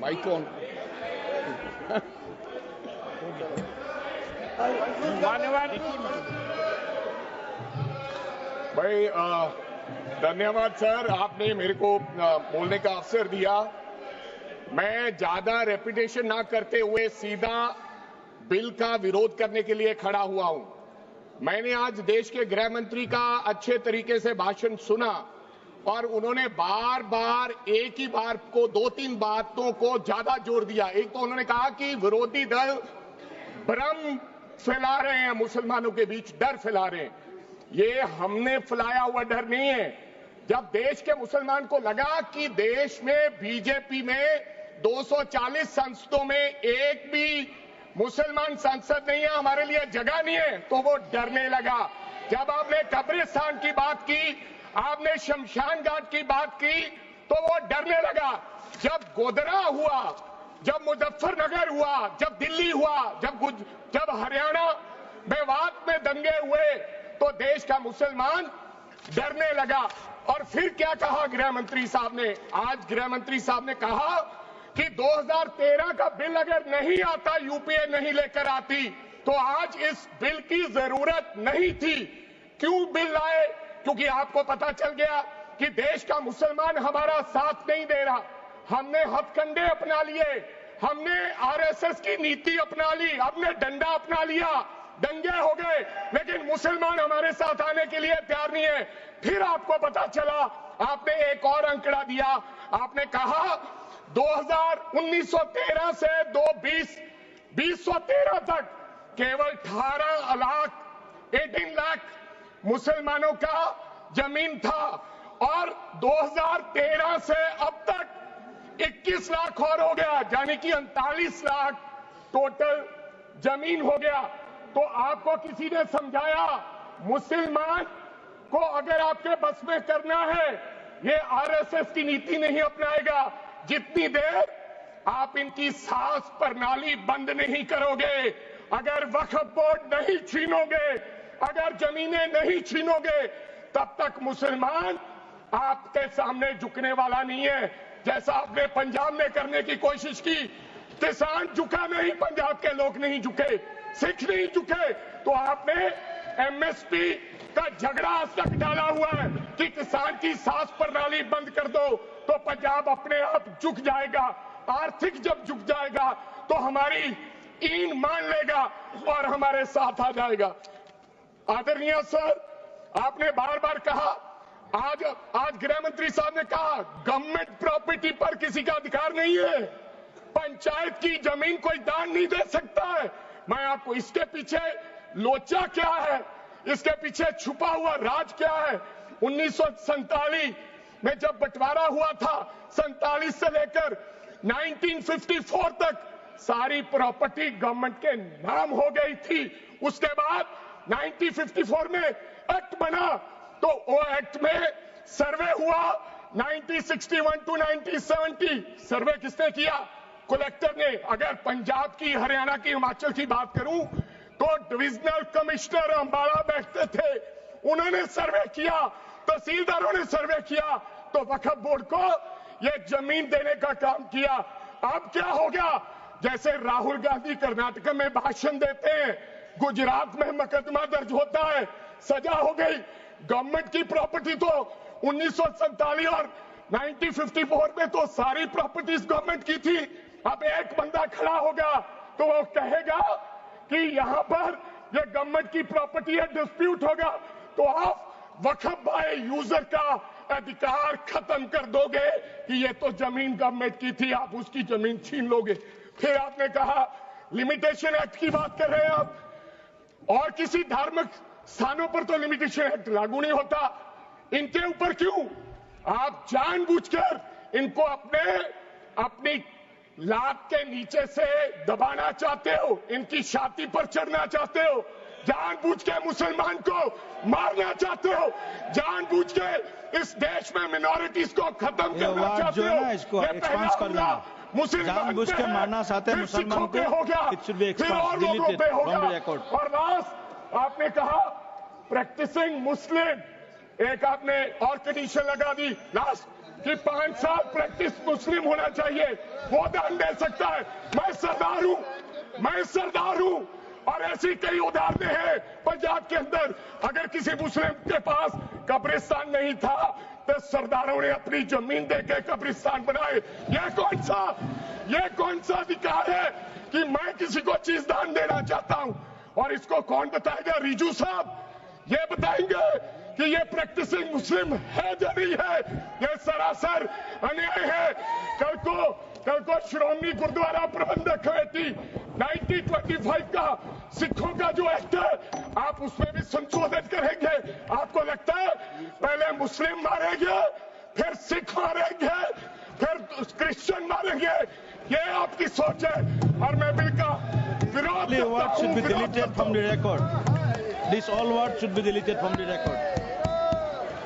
Mic on. धन्यवाद भाई, धन्यवाद सर, आपने मेरे को बोलने का अवसर दिया। मैं ज्यादा रेपिटेशन ना करते हुए सीधा बिल का विरोध करने के लिए खड़ा हुआ हूं। मैंने आज देश के गृह मंत्री का अच्छे तरीके से भाषण सुना और उन्होंने बार बार एक ही बार को 2-3 बातों को ज्यादा जोर दिया। एक तो उन्होंने कहा कि विरोधी दल भ्रम फैला रहे हैं, मुसलमानों के बीच डर फैला रहे हैं। ये हमने फैलाया हुआ डर नहीं है। जब देश के मुसलमान को लगा कि देश में बीजेपी में 240 संसदों में एक भी मुसलमान सांसद नहीं है, हमारे लिए जगह नहीं है, तो वो डरने लगा। जब आपने कब्रिस्तान की बात की, आपने शमशान घाट की बात की, तो वो डरने लगा। जब गोधरा हुआ, जब मुजफ्फरनगर हुआ, जब दिल्ली हुआ, जब हरियाणा मेवात में दंगे हुए, तो देश का मुसलमान डरने लगा। और फिर क्या कहा गृह मंत्री साहब ने? आज गृह मंत्री साहब ने कहा कि 2013 का बिल अगर नहीं आता, यूपीए नहीं लेकर आती, तो आज इस बिल की जरूरत नहीं थी। क्यों बिल लाए? क्योंकि आपको पता चल गया कि देश का मुसलमान हमारा साथ नहीं दे रहा। हमने हथकंडे अपना लिए, हमने आरएसएस की नीति अपना ली, हमने डंडा अपना लिया, दंगे हो गए, लेकिन मुसलमान हमारे साथ आने के लिए तैयार नहीं है। फिर आपको पता चला, आपने एक और आंकड़ा दिया, आपने कहा 1913 से 2013 तक केवल 18 लाख मुसलमानों का जमीन था और 2013 से अब तक 21 लाख और हो गया, यानी कि 39 लाख टोटल जमीन हो गया। तो आपको किसी ने समझाया मुसलमान को अगर आपके बस में करना है, ये आरएसएस की नीति नहीं अपनाएगा जितनी देर आप इनकी सास प्रणाली बंद नहीं करोगे, अगर वक्फ बोर्ड नहीं छीनोगे, अगर जमीनें नहीं छीनोगे, तब तक मुसलमान आपके सामने झुकने वाला नहीं है। जैसा आपने पंजाब में करने की कोशिश की, किसान झुका नहीं, पंजाब के लोग नहीं झुके, सिख नहीं झुके, तो आपने एमएसपी का झगड़ा आज तक डाला हुआ है कि किसान की सास प्रणाली बंद कर दो तो पंजाब अपने आप झुक जाएगा। आर्थिक जब झुक जाएगा तो हमारी ईन मान लेगा और हमारे साथ आ जाएगा। आदरणीय सर, आपने बार बार कहा, आज गृह मंत्री साहब ने कहा गवर्नमेंट प्रॉपर्टी पर किसी का अधिकार नहीं है, पंचायत की जमीन कोई दान नहीं दे सकता है। मैं आपको इसके पीछे लोचा क्या है, इसके पीछे छुपा हुआ राज क्या है? 1947 में जब बंटवारा हुआ था, 47 से लेकर 1954 तक सारी प्रॉपर्टी गवर्नमेंट के नाम हो गई थी। उसके बाद 1954 में एक्ट बना, तो वो एक्ट में सर्वे हुआ 1961 टू 1970। सर्वे किसने किया? कलेक्टर ने। अगर पंजाब की, हरियाणा की, हिमाचल की बात करूं तो डिविजनल कमिश्नर अंबाला बैठते थे, उन्होंने सर्वे किया, तहसीलदारों ने सर्वे किया, तो वक्फ बोर्ड को यह जमीन देने का काम किया। अब क्या हो गया? जैसे राहुल गांधी कर्नाटक में भाषण देते हैं, गुजरात में मुकदमा दर्ज होता है, सजा हो गई। गवर्नमेंट की प्रॉपर्टी तो 1947 और 1954 में तो सारी प्रॉपर्टीज गवर्नमेंट की थी। अब एक बंदा खड़ा होगा तो वो कहेगा कि यहां पर ये गवर्नमेंट की प्रॉपर्टी है, डिस्प्यूट होगा, तो आप वक्फ बाय यूजर का अधिकार खत्म कर दोगे कि ये तो जमीन गवर्नमेंट की थी, आप उसकी जमीन छीन लोगे। फिर आपने कहा लिमिटेशन एक्ट की बात कर रहे हैं आप, और किसी धार्मिक स्थानों पर तो लिमिटेशन एक्ट लागू नहीं होता, इनके ऊपर क्यों? आप जानबूझकर इनको अपनी लात के नीचे से दबाना चाहते हो, इनकी छाती पर चढ़ना चाहते हो, जानबूझ के मुसलमान को मारना चाहते हो, जानबूझ के इस देश में मिनॉरिटीज को खत्म करना चाहते हो। ये पहला हमला मुसलमान जानबूझ के मारना चाहते हैं मुसलमान को, हो गया, फिर और लोगों पे होगा। और लास्ट आपने कहा प्रैक्टिसिंग मुस्लिम, एक आपने और कंडीशन लगा दी। लास्ट कि 5 साल प्रैक्टिस मुस्लिम होना चाहिए, वो दान दे सकता है। मैं सरदार हूं और ऐसी कई उदाहरणें हैं पंजाब के अंदर। अगर किसी मुस्लिम के पास कब्रिस्तान नहीं था तो सरदारों ने अपनी जमीन देके कब्रिस्तान बनाए। ये कौन सा अधिकार है कि मैं किसी को चीज दान देना चाहता हूं? और इसको कौन बताएगा? रिजू साहब ये बताएंगे कि ये प्रैक्टिसिंग मुस्लिम है या नहीं है? ये सरासर अन्याय है। कल को श्रोमणी गुरुद्वारा प्रबंधक कमेटी 1925 का सिखों का जो एक्ट है, आप उसमें भी संशोधन करेंगे। आपको लगता है पहले मुस्लिम मारेंगे, फिर सिख मारेंगे, फिर क्रिश्चियन मारेंगे? ये आपकी सोच है और मैं बिल का विरोध करता हूं। This all words should be deleted from the record.